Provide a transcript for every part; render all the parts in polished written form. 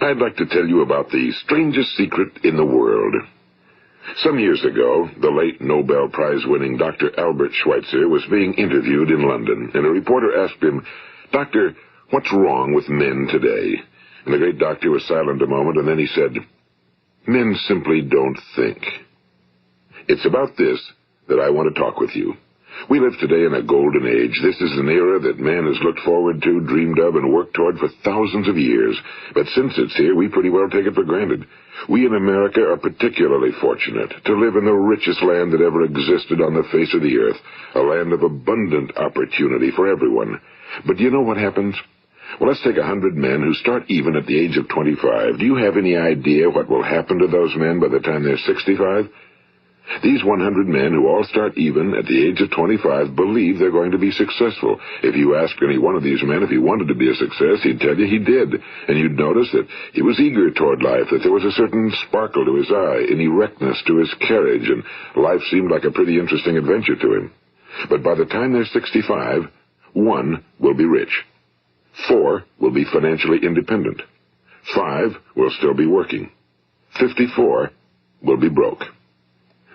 I'd like to tell you about the strangest secret in the world. Some years ago, the late Nobel Prize-winning Dr. Albert Schweitzer was being interviewed in London, and a reporter asked him, "Doctor, what's wrong with men today?" And the great doctor was silent a moment, and then he said, "Men simply don't think." It's about this that I want to talk with you. We live today in a golden age. This is an era that man has looked forward to, dreamed of, and worked toward for thousands of years. But since it's here, we pretty well take it for granted. We in America are particularly fortunate to live in the richest land that ever existed on the face of the earth, a land of abundant opportunity for everyone. But do you know what happens? Well, let's take 100 men who start even at the age of 25. Do you have any idea what will happen to those men by the time they're 65? These 100 men who all start even at the age of 25 believe they're going to be successful. If you asked any one of these men if he wanted to be a success, he'd tell you he did. And you'd notice that he was eager toward life, that there was a certain sparkle to his eye, an erectness to his carriage, and life seemed like a pretty interesting adventure to him. But by the time they're 65, 1 will be rich. 4 will be financially independent. 5 will still be working. 54 will be broke.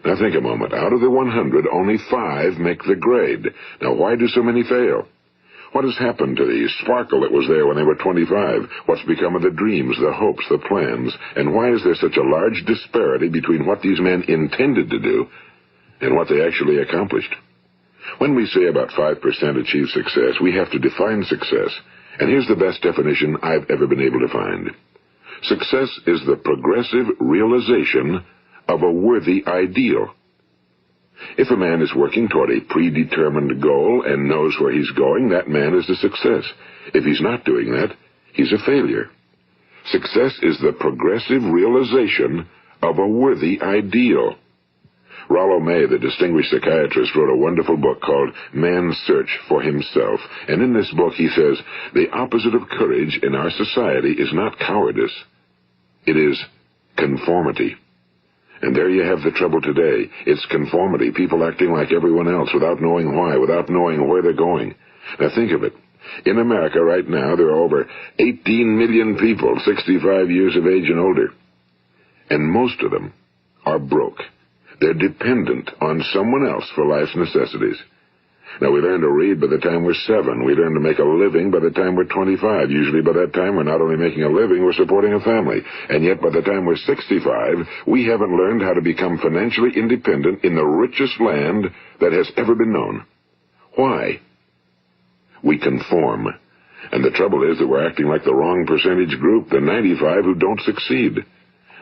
Now think a moment. Out of the 100, only 5 make the grade. Now why do so many fail? What has happened to the sparkle that was there when they were 25? What's become of the dreams, the hopes, the plans? And why is there such a large disparity between what these men intended to do and what they actually accomplished? When we say about 5% achieve success, we have to define success. And here's the best definition I've ever been able to find. Success is the progressive realization of a worthy ideal. If a man is working toward a predetermined goal and knows where he's going, that man is a success. If he's not doing that, he's a failure. Success is the progressive realization of a worthy ideal. Rollo May, the distinguished psychiatrist, wrote a wonderful book called Man's Search for Himself. And in this book he says, the opposite of courage in our society is not cowardice. It is conformity. And there you have the trouble today. It's conformity, people acting like everyone else without knowing why, without knowing where they're going. Now think of it. In America right now, there are over 18 million people 65 years of age and older. And most of them are broke. They're dependent on someone else for life's necessities. Now, we learn to read by the time we're 7. We learn to make a living by the time we're 25. Usually by that time, we're not only making a living, we're supporting a family. And yet by the time we're 65, we haven't learned how to become financially independent in the richest land that has ever been known. Why? We conform. And the trouble is that we're acting like the wrong percentage group, the 95 who don't succeed.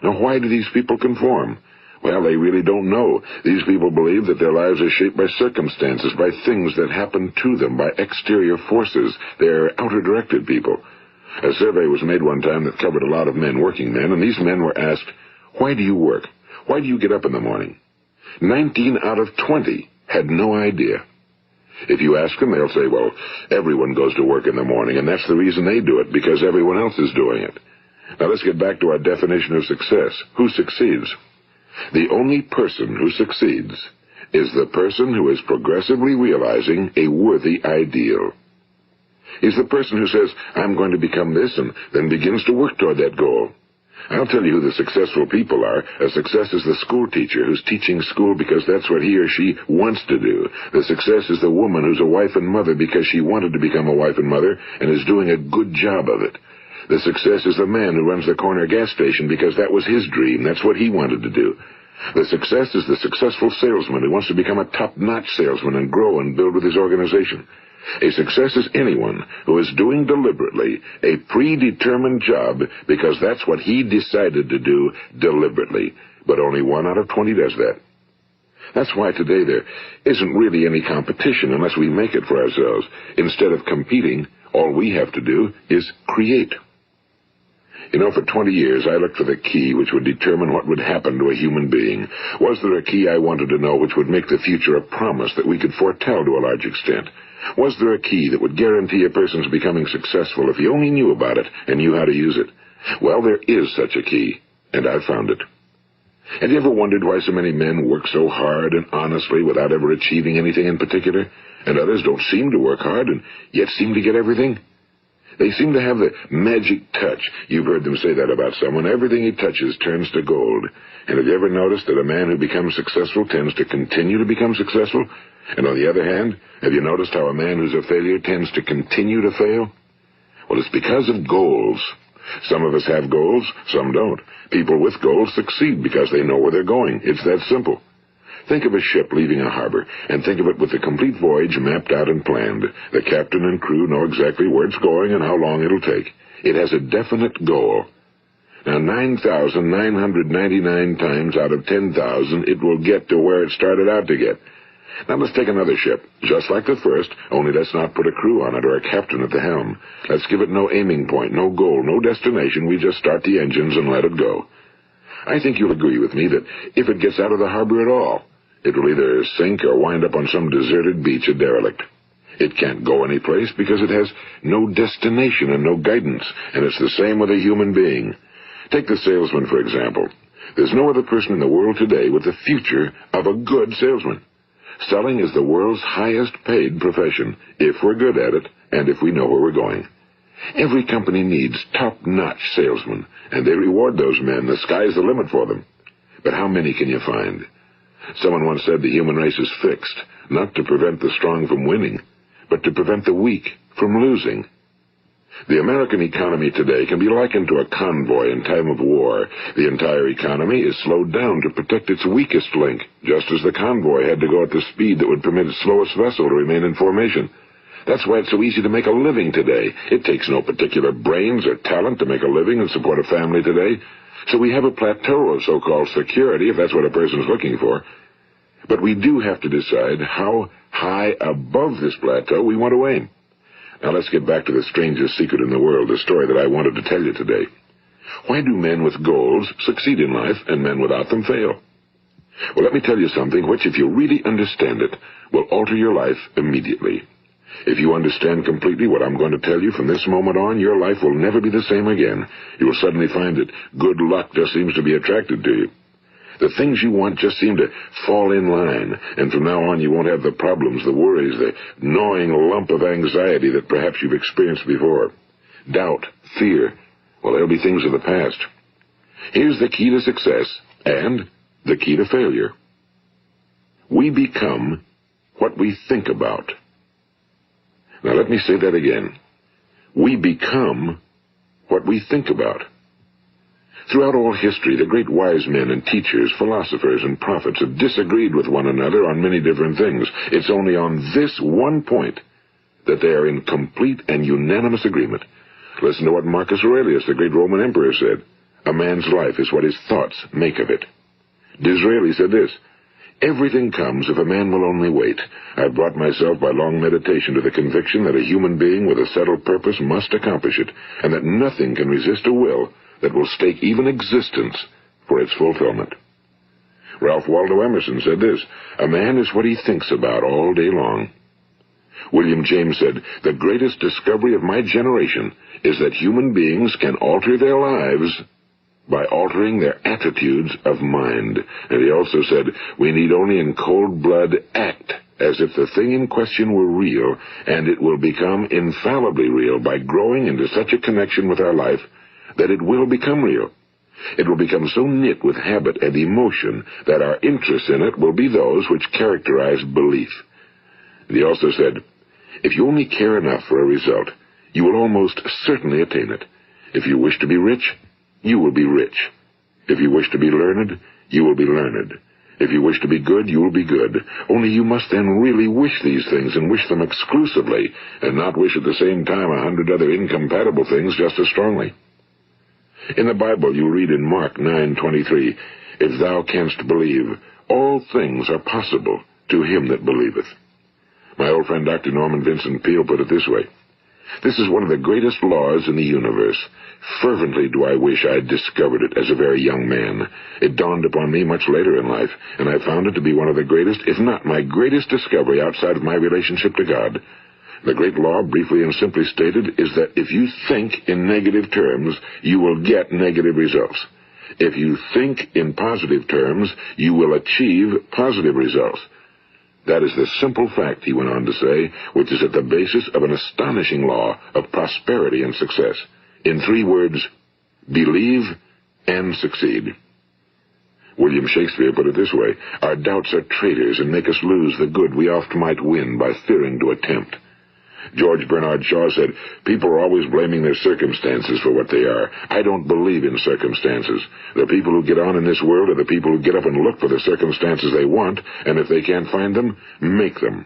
Now, why do these people conform? Well, they really don't know. These people believe that their lives are shaped by circumstances, by things that happen to them, by exterior forces. They're outer-directed people. A survey was made one time that covered a lot of men, working men, and these men were asked, "Why do you work? Why do you get up in the morning?" 19 out of 20 had no idea. If you ask them, they'll say, well, everyone goes to work in the morning, and that's the reason they do it, because everyone else is doing it. Now let's get back to our definition of success. Who succeeds? The only person who succeeds is the person who is progressively realizing a worthy ideal. He's the person who says, I'm going to become this, and then begins to work toward that goal. I'll tell you who the successful people are. A success is the school teacher who's teaching school because that's what he or she wants to do. The success is the woman who's a wife and mother because she wanted to become a wife and mother and is doing a good job of it. The success is the man who runs the corner gas station because that was his dream. That's what he wanted to do. The success is the successful salesman who wants to become a top-notch salesman and grow and build with his organization. A success is anyone who is doing deliberately a predetermined job because that's what he decided to do deliberately. But only 1 out of 20 does that. That's why today there isn't really any competition unless we make it for ourselves. Instead of competing, all we have to do is create. You know, for 20 years, I looked for the key which would determine what would happen to a human being. Was there a key I wanted to know which would make the future a promise that we could foretell to a large extent? Was there a key that would guarantee a person's becoming successful if he only knew about it and knew how to use it? Well, there is such a key, and I've found it. Have you ever wondered why so many men work so hard and honestly without ever achieving anything in particular, and others don't seem to work hard and yet seem to get everything? They seem to have the magic touch. You've heard them say that about someone. Everything he touches turns to gold. And have you ever noticed that a man who becomes successful tends to continue to become successful? And on the other hand, have you noticed how a man who's a failure tends to continue to fail? Well, it's because of goals. Some of us have goals, some don't. People with goals succeed because they know where they're going. It's that simple. Think of a ship leaving a harbor, and think of it with the complete voyage mapped out and planned. The captain and crew know exactly where it's going and how long it'll take. It has a definite goal. Now, 9,999 times out of 10,000, it will get to where it started out to get. Now let's take another ship, just like the first, only let's not put a crew on it or a captain at the helm. Let's give it no aiming point, no goal, no destination. We just start the engines and let it go. I think you'll agree with me that if it gets out of the harbor at all, it will either sink or wind up on some deserted beach, a derelict. It can't go anyplace because it has no destination and no guidance, and it's the same with a human being. Take the salesman, for example. There's no other person in the world today with the future of a good salesman. Selling is the world's highest paid profession, if we're good at it and if we know where we're going. Every company needs top-notch salesmen, and they reward those men. The sky's the limit for them. But how many can you find? Someone once said the human race is fixed, not to prevent the strong from winning, but to prevent the weak from losing. The American economy today can be likened to a convoy in time of war. The entire economy is slowed down to protect its weakest link, just as the convoy had to go at the speed that would permit its slowest vessel to remain in formation. That's why it's so easy to make a living today. It takes no particular brains or talent to make a living and support a family today. So we have a plateau of so-called security, if that's what a person's looking for. But we do have to decide how high above this plateau we want to aim. Now let's get back to the strangest secret in the world, the story that I wanted to tell you today. Why do men with goals succeed in life and men without them fail? Well, let me tell you something which, if you really understand it, will alter your life immediately. If you understand completely what I'm going to tell you from this moment on, your life will never be the same again. You will suddenly find that good luck just seems to be attracted to you. The things you want just seem to fall in line, and from now on you won't have the problems, the worries, the gnawing lump of anxiety that perhaps you've experienced before. Doubt, fear, well, they'll be things of the past. Here's the key to success and the key to failure. We become what we think about. Now let me say that again. We become what we think about. Throughout all history, the great wise men and teachers, philosophers and prophets have disagreed with one another on many different things. It's only on this one point that they are in complete and unanimous agreement. Listen to what Marcus Aurelius, the great Roman emperor, said. A man's life is what his thoughts make of it. Disraeli said this, everything comes if a man will only wait. I've brought myself by long meditation to the conviction that a human being with a settled purpose must accomplish it, and that nothing can resist a will that will stake even existence for its fulfillment. Ralph Waldo Emerson said this, a man is what he thinks about all day long. William James said, the greatest discovery of my generation is that human beings can alter their lives by altering their attitudes of mind. And he also said, we need only in cold blood act as if the thing in question were real, and it will become infallibly real by growing into such a connection with our life that it will become real. It will become so knit with habit and emotion that our interest in it will be those which characterize belief. And he also said, if you only care enough for a result, you will almost certainly attain it. If you wish to be rich, you will be rich. If you wish to be learned, you will be learned. If you wish to be good, you will be good. Only you must then really wish these things and wish them exclusively, and not wish at the same time 100 other incompatible things just as strongly. In the Bible, you read in Mark 9:23, if thou canst believe, all things are possible to him that believeth. My old friend Dr. Norman Vincent Peale put it this way, this is one of the greatest laws in the universe. Fervently do I wish I had discovered it as a very young man. It dawned upon me much later in life, and I found it to be one of the greatest, if not my greatest discovery outside of my relationship to God. The great law, briefly and simply stated, is that if you think in negative terms, you will get negative results. If you think in positive terms, you will achieve positive results. That is the simple fact, he went on to say, which is at the basis of an astonishing law of prosperity and success. In 3 words, believe and succeed. William Shakespeare put it this way: our doubts are traitors and make us lose the good we oft might win by fearing to attempt. George Bernard Shaw said, people are always blaming their circumstances for what they are. I don't believe in circumstances. The people who get on in this world are the people who get up and look for the circumstances they want, and if they can't find them, make them.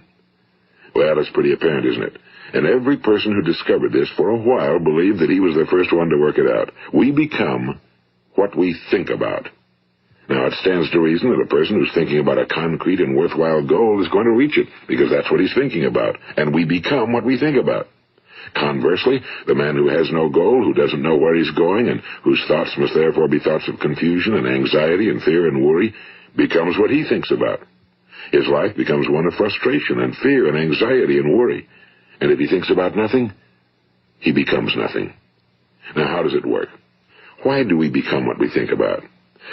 Well, it's pretty apparent, isn't it? And every person who discovered this for a while believed that he was the first one to work it out. We become what we think about. Now, it stands to reason that a person who's thinking about a concrete and worthwhile goal is going to reach it, because that's what he's thinking about, and we become what we think about. Conversely, the man who has no goal, who doesn't know where he's going, and whose thoughts must therefore be thoughts of confusion and anxiety and fear and worry, becomes what he thinks about. His life becomes one of frustration and fear and anxiety and worry. And if he thinks about nothing, he becomes nothing. Now, how does it work? Why do we become what we think about?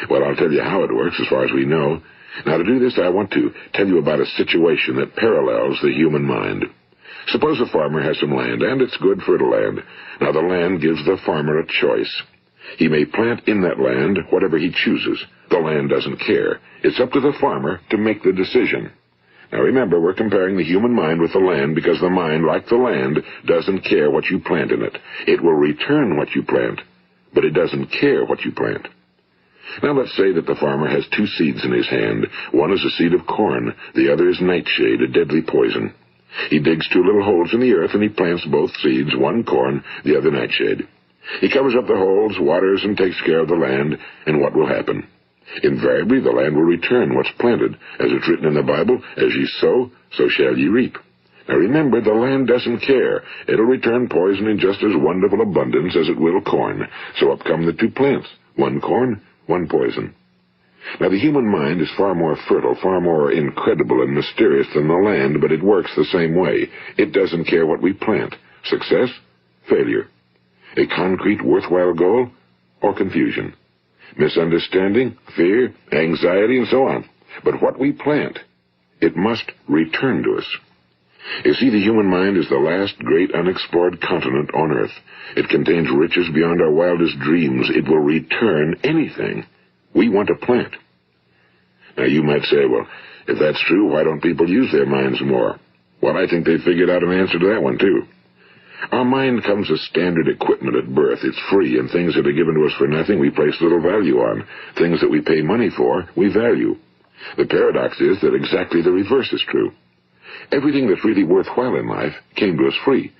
Well, I'll tell you how it works as far as we know. Now, to do this, I want to tell you about a situation that parallels the human mind. Suppose a farmer has some land, and it's good fertile land. Now, the land gives the farmer a choice. He may plant in that land whatever he chooses. The land doesn't care. It's up to the farmer to make the decision. Now, remember, we're comparing the human mind with the land because the mind, like the land, doesn't care what you plant in it. It will return what you plant, but it doesn't care what you plant. Now, let's say that the farmer has 2 seeds in his hand. One is a seed of corn. The other is nightshade, a deadly poison. He digs 2 little holes in the earth, and he plants both seeds, one corn, the other nightshade. He covers up the holes, waters, and takes care of the land, and what will happen? Invariably, the land will return what's planted. As it's written in the Bible, as ye sow, so shall ye reap. Now remember, the land doesn't care. It'll return poison in just as wonderful abundance as it will corn. So up come the 2 plants, one corn, one poison. Now, the human mind is far more fertile, far more incredible and mysterious than the land, but it works the same way. It doesn't care what we plant. Success, failure. A concrete, worthwhile goal, or confusion. Misunderstanding, fear, anxiety, and so on. But what we plant, it must return to us. You see, the human mind is the last great unexplored continent on Earth. It contains riches beyond our wildest dreams. It will return anything we want to plant. Now, you might say, well, if that's true, why don't people use their minds more? Well, I think they figured out an answer to that one, too. Our mind comes as standard equipment at birth. It's free, and things that are given to us for nothing we place little value on. Things that we pay money for, we value. The paradox is that exactly the reverse is true. Everything that's really worthwhile in life came to us free.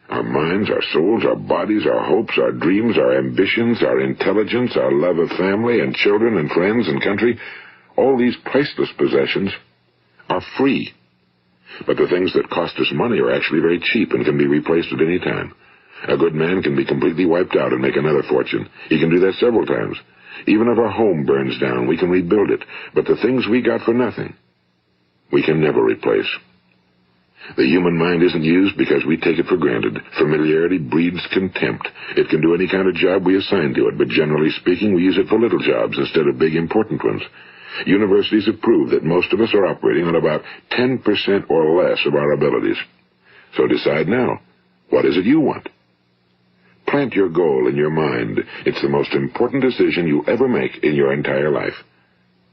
Our minds, our souls, our bodies, our hopes, our dreams, our ambitions, our intelligence, our love of family and children and friends and country, all these priceless possessions are free. But the things that cost us money are actually very cheap and can be replaced at any time. A good man can be completely wiped out and make another fortune. He can do that several times. Even if our home burns down, we can rebuild it. But the things we got for nothing, we can never replace. The human mind isn't used because we take it for granted. Familiarity breeds contempt. It can do any kind of job we assign to it, but generally speaking, we use it for little jobs instead of big, important ones. Universities have proved that most of us are operating on about 10% or less of our abilities. So decide now, what is it you want? Plant your goal in your mind. It's the most important decision you'll ever make in your entire life.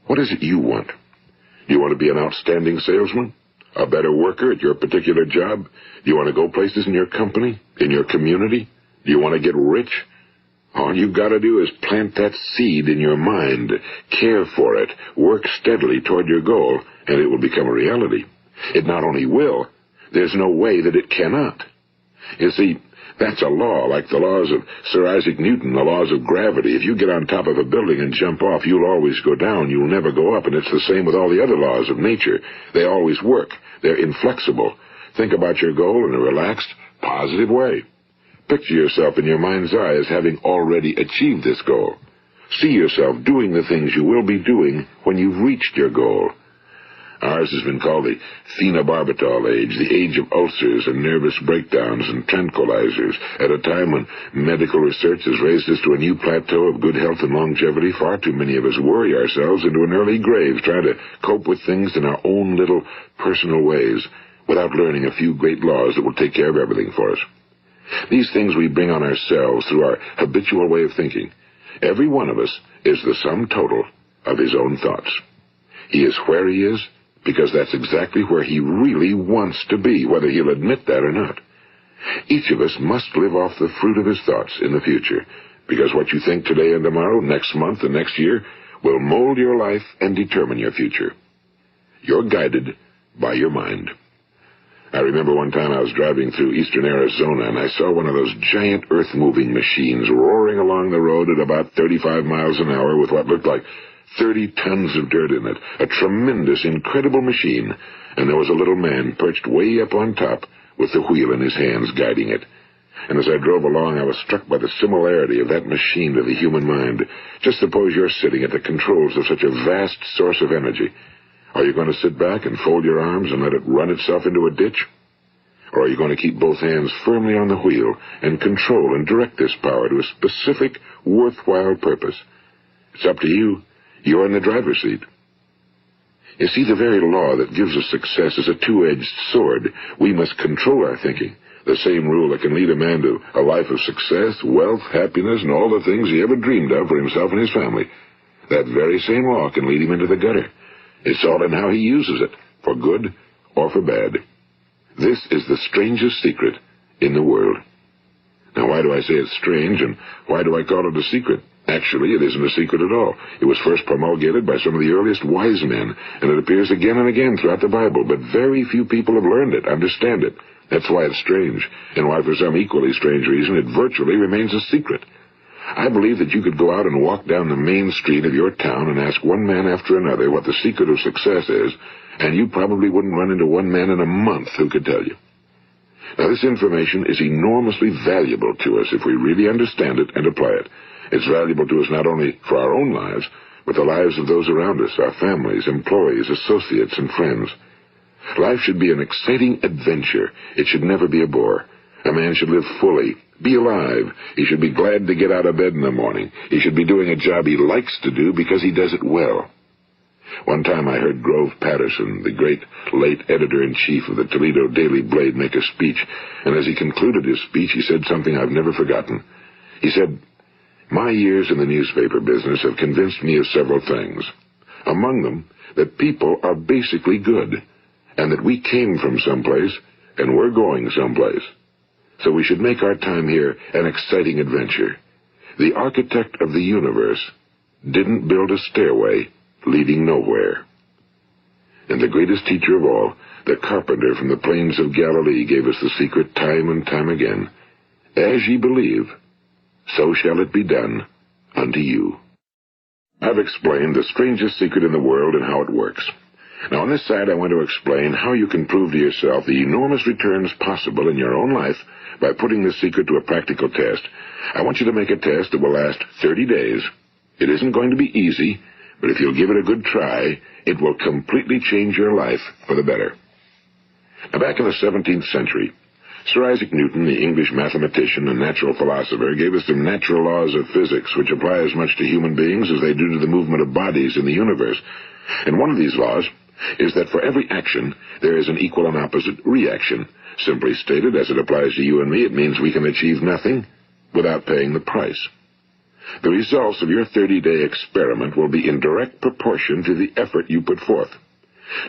What is it you want? Do you want to be an outstanding salesman? A better worker at your particular job? Do you want to go places in your company, in your community? Do you want to get rich? All you've got to do is plant that seed in your mind, care for it, work steadily toward your goal, and it will become a reality. It not only will, there's no way that it cannot. You see, that's a law, like the laws of Sir Isaac Newton, the laws of gravity. If you get on top of a building and jump off, you'll always go down. You'll never go up, and it's the same with all the other laws of nature. They always work. They're inflexible. Think about your goal in a relaxed, positive way. Picture yourself in your mind's eye as having already achieved this goal. See yourself doing the things you will be doing when you've reached your goal. Ours has been called the phenobarbital age, the age of ulcers and nervous breakdowns and tranquilizers. At a time when medical research has raised us to a new plateau of good health and longevity, far too many of us worry ourselves into an early grave trying to cope with things in our own little personal ways without learning a few great laws that will take care of everything for us. These things we bring on ourselves through our habitual way of thinking. Every one of us is the sum total of his own thoughts. He is where he is because that's exactly where he really wants to be, whether he'll admit that or not. Each of us must live off the fruit of his thoughts in the future, because what you think today and tomorrow, next month and next year, will mold your life and determine your future. You're guided by your mind. I remember one time I was driving through eastern Arizona, and I saw one of those giant earth-moving machines roaring along the road at about 35 miles an hour with what looked like 30 tons of dirt in it. A tremendous, incredible machine, and there was a little man perched way up on top with the wheel in his hands guiding it. And as I drove along, I was struck by the similarity of that machine to the human mind. Just suppose you're sitting at the controls of such a vast source of energy. Are you going to sit back and fold your arms and let it run itself into a ditch? Or are you going to keep both hands firmly on the wheel and control and direct this power to a specific, worthwhile purpose? It's up to you. You're in the driver's seat. You see, the very law that gives us success is a two-edged sword. We must control our thinking. The same rule that can lead a man to a life of success, wealth, happiness, and all the things he ever dreamed of for himself and his family. That very same law can lead him into the gutter. It's all in how he uses it, for good or for bad. This is the strangest secret in the world. Now, why do I say it's strange, and why do I call it a secret? Actually, it isn't a secret at all. It was first promulgated by some of the earliest wise men, and it appears again and again throughout the Bible, but very few people have learned it, understand it. That's why it's strange, and why for some equally strange reason it virtually remains a secret. I believe that you could go out and walk down the main street of your town and ask one man after another what the secret of success is, and you probably wouldn't run into one man in a month who could tell you. Now, this information is enormously valuable to us if we really understand it and apply it. It's valuable to us not only for our own lives, but the lives of those around us, our families, employees, associates, and friends. Life should be an exciting adventure. It should never be a bore. A man should live fully, be alive. He should be glad to get out of bed in the morning. He should be doing a job he likes to do because he does it well. One time I heard Grove Patterson, the great late editor-in-chief of the Toledo Daily Blade, make a speech, and as he concluded his speech, he said something I've never forgotten. He said, "My years in the newspaper business have convinced me of several things. Among them, that people are basically good, and that we came from someplace, and we're going someplace. So we should make our time here an exciting adventure. The architect of the universe didn't build a stairway leading nowhere." And the greatest teacher of all, the carpenter from the plains of Galilee, gave us the secret time and time again. As ye believe, so shall it be done unto you. I've explained the strangest secret in the world and how it works. Now, on this side, I want to explain how you can prove to yourself the enormous returns possible in your own life by putting this secret to a practical test. I want you to make a test that will last 30 days. It isn't going to be easy, but if you'll give it a good try, it will completely change your life for the better. Now, back in the 17th century, Sir Isaac Newton, the English mathematician and natural philosopher, gave us some natural laws of physics which apply as much to human beings as they do to the movement of bodies in the universe. And one of these laws is that for every action, there is an equal and opposite reaction. Simply stated, as it applies to you and me, it means we can achieve nothing without paying the price. The results of your 30-day experiment will be in direct proportion to the effort you put forth.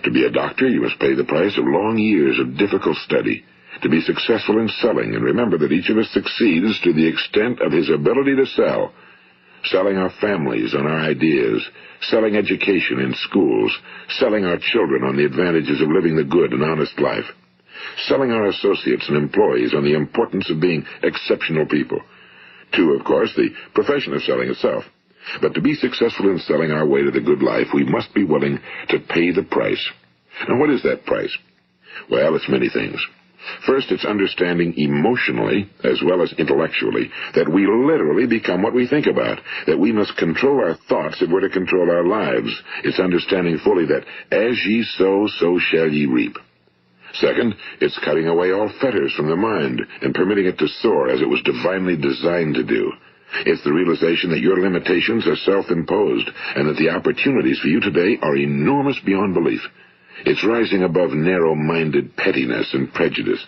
To be a doctor, you must pay the price of long years of difficult study. To be successful in selling, and remember that each of us succeeds to the extent of his ability to sell. Selling our families on our ideas, selling education in schools, selling our children on the advantages of living the good and honest life, selling our associates and employees on the importance of being exceptional people. To, of course, the profession of selling itself. But to be successful in selling our way to the good life, we must be willing to pay the price. And what is that price? Well, it's many things. First, it's understanding emotionally, as well as intellectually, that we literally become what we think about, that we must control our thoughts if we're to control our lives. It's understanding fully that as ye sow, so shall ye reap. Second, it's cutting away all fetters from the mind and permitting it to soar as it was divinely designed to do. It's the realization that your limitations are self-imposed and that the opportunities for you today are enormous beyond belief. It's rising above narrow-minded pettiness and prejudice.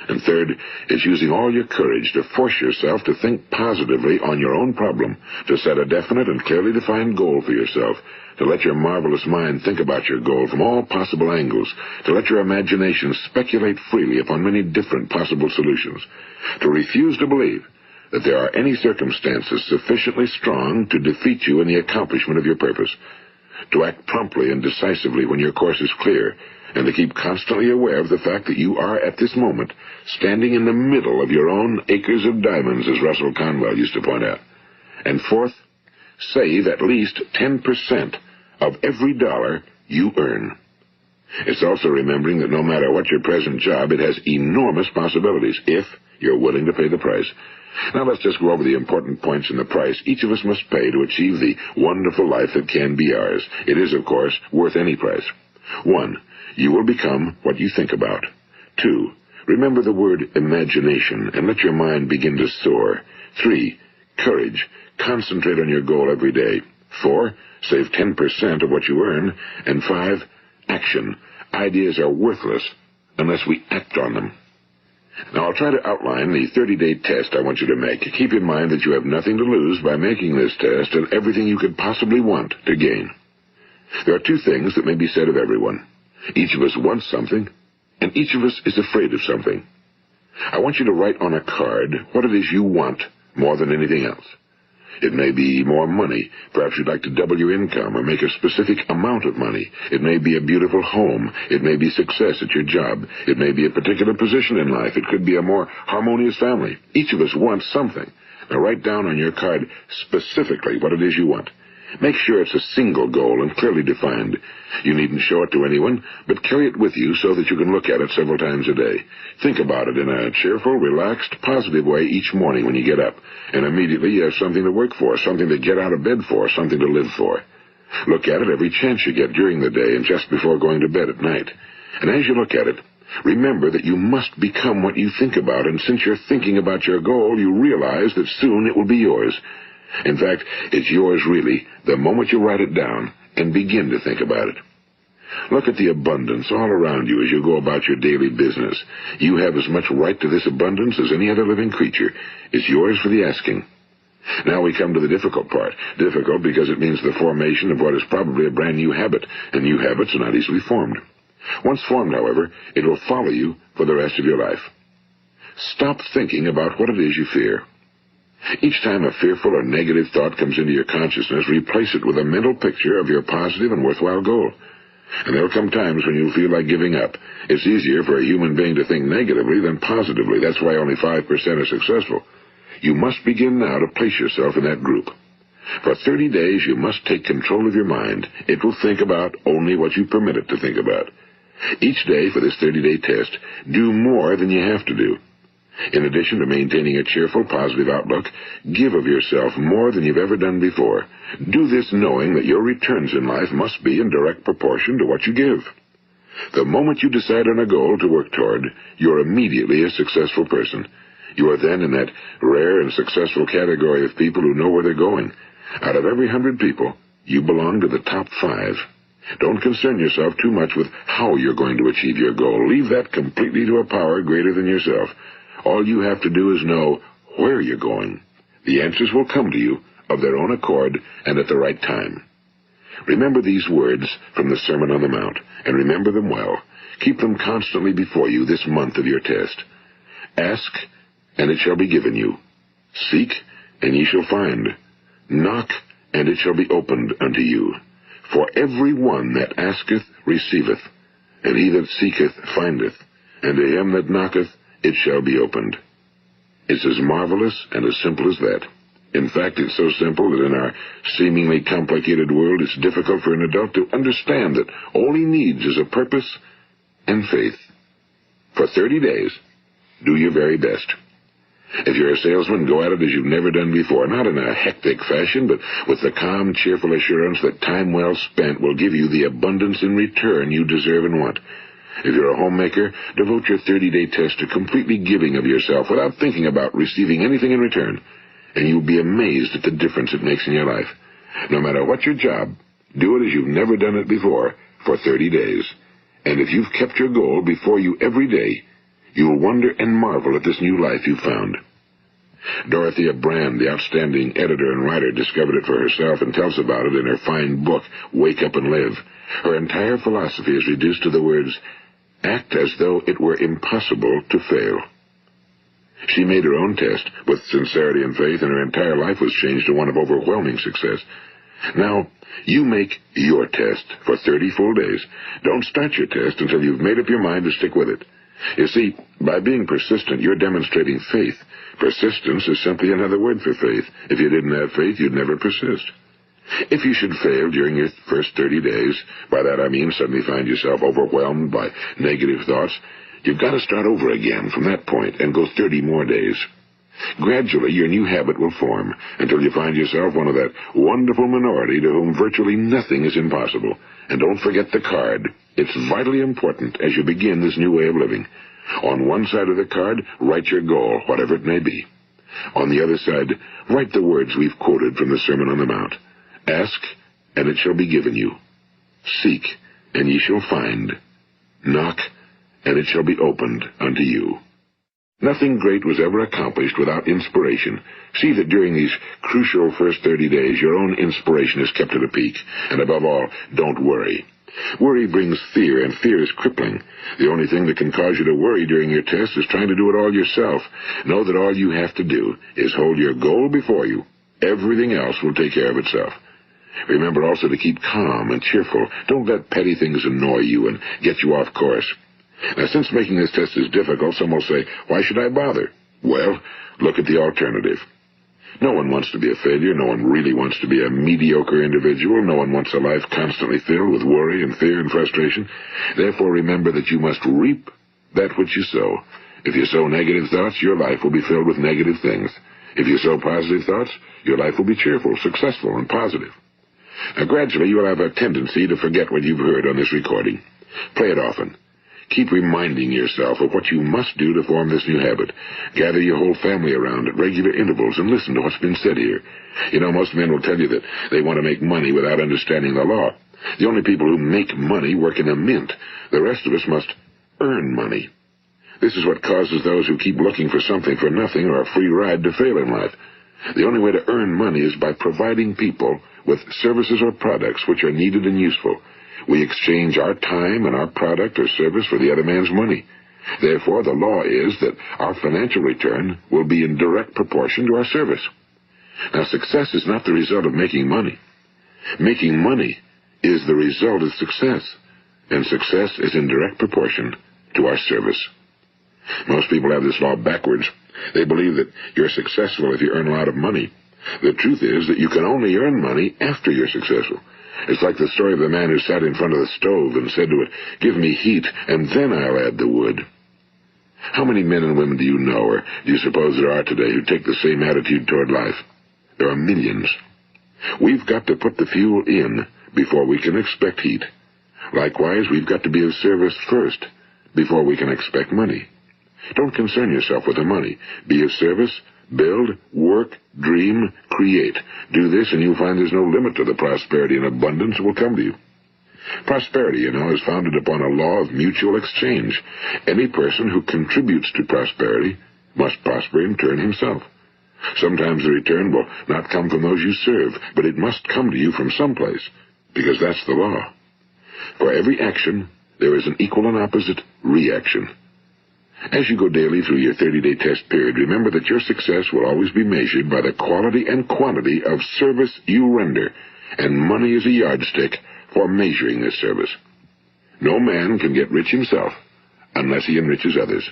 And third, it's using all your courage to force yourself to think positively on your own problem, to set a definite and clearly defined goal for yourself, to let your marvelous mind think about your goal from all possible angles, to let your imagination speculate freely upon many different possible solutions, to refuse to believe that there are any circumstances sufficiently strong to defeat you in the accomplishment of your purpose, to act promptly and decisively when your course is clear, and to keep constantly aware of the fact that you are, at this moment, standing in the middle of your own acres of diamonds, as Russell Conwell used to point out. And fourth, save at least 10% of every dollar you earn. It's also remembering that no matter what your present job, it has enormous possibilities, if you're willing to pay the price. Now let's just go over the important points in the price each of us must pay to achieve the wonderful life that can be ours. It is, of course, worth any price. 1. You will become what you think about. 2. Remember the word imagination and let your mind begin to soar. 3. Courage. Concentrate on your goal every day. 4. Save 10% of what you earn. And 5. Action. Ideas are worthless unless we act on them. Now, I'll try to outline the 30-day test I want you to make. Keep in mind that you have nothing to lose by making this test and everything you could possibly want to gain. There are two things that may be said of everyone. Each of us wants something, and each of us is afraid of something. I want you to write on a card what it is you want more than anything else. It may be more money. Perhaps you'd like to double your income or make a specific amount of money. It may be a beautiful home. It may be success at your job. It may be a particular position in life. It could be a more harmonious family. Each of us wants something. Now write down on your card specifically what it is you want. Make sure it's a single goal and clearly defined. You needn't show it to anyone, but carry it with you so that you can look at it several times a day. Think about it in a cheerful, relaxed, positive way each morning when you get up, and immediately you have something to work for, something to get out of bed for, something to live for. Look at it every chance you get during the day and just before going to bed at night. And as you look at it, remember that you must become what you think about, and since you're thinking about your goal, you realize that soon it will be yours. In fact, it's yours really the moment you write it down and begin to think about it. Look at the abundance all around you as you go about your daily business. You have as much right to this abundance as any other living creature. It's yours for the asking. Now we come to the difficult part. Difficult because it means the formation of what is probably a brand new habit, and new habits are not easily formed. Once formed, however, it will follow you for the rest of your life. Stop thinking about what it is you fear. Each time a fearful or negative thought comes into your consciousness, replace it with a mental picture of your positive and worthwhile goal. And there'll come times when you'll feel like giving up. It's easier for a human being to think negatively than positively. That's why only 5% are successful. You must begin now to place yourself in that group. For 30 days, you must take control of your mind. It will think about only what you permit it to think about. Each day for this 30-day test, do more than you have to do. In addition to maintaining a cheerful, positive outlook, give of yourself more than you've ever done before. Do this knowing that your returns in life must be in direct proportion to what you give. The moment you decide on a goal to work toward, you're immediately a successful person. You are then in that rare and successful category of people who know where they're going. Out of every 100 people, you belong to the top 5. Don't concern yourself too much with how you're going to achieve your goal. Leave that completely to a power greater than yourself. All you have to do is know where you're going. The answers will come to you of their own accord and at the right time. Remember these words from the Sermon on the Mount, and remember them well. Keep them constantly before you this month of your test. Ask, and it shall be given you. Seek, and ye shall find. Knock, and it shall be opened unto you. For every one that asketh receiveth, and he that seeketh findeth, and to him that knocketh it shall be opened. It's as marvelous and as simple as that. In fact, it's so simple that in our seemingly complicated world, it's difficult for an adult to understand that all he needs is a purpose and faith. For 30 days, do your very best. If you're a salesman, go at it as you've never done before, not in a hectic fashion, but with the calm, cheerful assurance that time well spent will give you the abundance in return you deserve and want. If you're a homemaker, devote your 30-day test to completely giving of yourself without thinking about receiving anything in return, and you'll be amazed at the difference it makes in your life. No matter what your job, do it as you've never done it before for 30 days. And if you've kept your goal before you every day, you'll wonder and marvel at this new life you've found. Dorothea Brand, the outstanding editor and writer, discovered it for herself and tells about it in her fine book, Wake Up and Live. Her entire philosophy is reduced to the words, act as though it were impossible to fail. She made her own test with sincerity and faith, and her entire life was changed to one of overwhelming success. Now, you make your test for 30 full days. Don't start your test until you've made up your mind to stick with it. You see, by being persistent, you're demonstrating faith. Persistence is simply another word for faith. If you didn't have faith, you'd never persist. If you should fail during your first 30 days, by that I mean suddenly find yourself overwhelmed by negative thoughts, you've got to start over again from that point and go 30 more days. Gradually, your new habit will form until you find yourself one of that wonderful minority to whom virtually nothing is impossible. And don't forget the card. It's vitally important as you begin this new way of living. On one side of the card, write your goal, whatever it may be. On the other side, write the words we've quoted from the Sermon on the Mount. Ask, and it shall be given you. Seek, and ye shall find. Knock, and it shall be opened unto you. Nothing great was ever accomplished without inspiration. See that during these crucial first 30 days, your own inspiration is kept at a peak. And above all, don't worry. Worry brings fear, and fear is crippling. The only thing that can cause you to worry during your test is trying to do it all yourself. Know that all you have to do is hold your goal before you. Everything else will take care of itself. Remember also to keep calm and cheerful. Don't let petty things annoy you and get you off course. Now, since making this test is difficult, some will say, why should I bother? Well, look at the alternative. No one wants to be a failure. No one really wants to be a mediocre individual. No one wants a life constantly filled with worry and fear and frustration. Therefore, remember that you must reap that which you sow. If you sow negative thoughts, your life will be filled with negative things. If you sow positive thoughts, your life will be cheerful, successful, and positive. Now, gradually, you will have a tendency to forget what you've heard on this recording. Play it often. Keep reminding yourself of what you must do to form this new habit. Gather your whole family around at regular intervals and listen to what's been said here. You know, most men will tell you that they want to make money without understanding the law. The only people who make money work in a mint. The rest of us must earn money. This is what causes those who keep looking for something for nothing or a free ride to fail in life. The only way to earn money is by providing people with services or products which are needed and useful. We exchange our time and our product or service for the other man's money. Therefore, the law is that our financial return will be in direct proportion to our service. Now, success is not the result of making money. Making money is the result of success, and success is in direct proportion to our service. Most people have this law backwards. They believe that you're successful if you earn a lot of money. The truth is that you can only earn money after you're successful. It's like the story of the man who sat in front of the stove and said to it, give me heat, and then I'll add the wood. How many men and women do you know, or do you suppose there are today, who take the same attitude toward life? There are millions. We've got to put the fuel in before we can expect heat. Likewise, we've got to be of service first before we can expect money. Don't concern yourself with the money. Be of service, build, work, dream, create. Do this, and you'll find there's no limit to the prosperity and abundance that will come to you. Prosperity, you know, is founded upon a law of mutual exchange. Any person who contributes to prosperity must prosper in turn himself. Sometimes the return will not come from those you serve, but it must come to you from someplace, because that's the law. For every action, there is an equal and opposite reaction. As you go daily through your 30-day test period, remember that your success will always be measured by the quality and quantity of service you render, and money is a yardstick for measuring this service. No man can get rich himself unless he enriches others.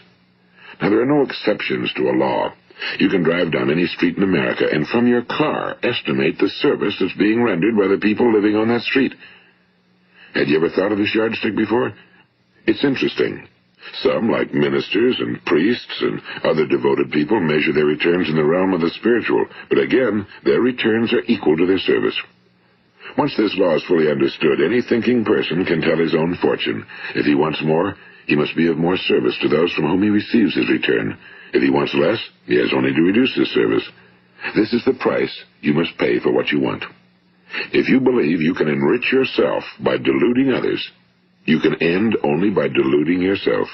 Now, there are no exceptions to a law. You can drive down any street in America and from your car estimate the service that's being rendered by the people living on that street. Had you ever thought of this yardstick before? It's interesting. Some, like ministers and priests and other devoted people, measure their returns in the realm of the spiritual, but again, their returns are equal to their service. Once this law is fully understood, any thinking person can tell his own fortune. If he wants more, he must be of more service to those from whom he receives his return. If he wants less, he has only to reduce his service. This is the price you must pay for what you want. If you believe you can enrich yourself by deluding others, you can end only by deluding yourself.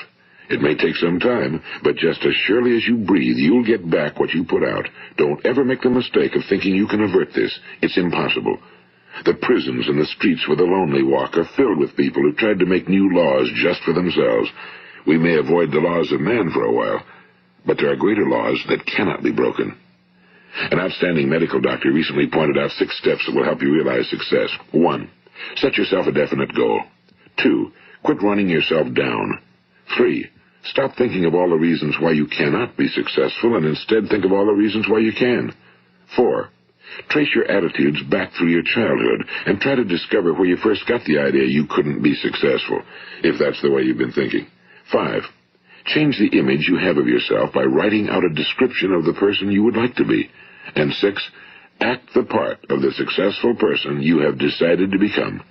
It may take some time, but just as surely as you breathe, you'll get back what you put out. Don't ever make the mistake of thinking you can avert this. It's impossible. The prisons and the streets where the lonely walk are filled with people who tried to make new laws just for themselves. We may avoid the laws of man for a while, but there are greater laws that cannot be broken. An outstanding medical doctor recently pointed out 6 steps that will help you realize success. 1. Set yourself a definite goal. 2. Quit running yourself down. 3. Stop thinking of all the reasons why you cannot be successful and instead think of all the reasons why you can. 4. Trace your attitudes back through your childhood and try to discover where you first got the idea you couldn't be successful, if that's the way you've been thinking. 5. Change the image you have of yourself by writing out a description of the person you would like to be. And 6. Act the part of the successful person you have decided to become.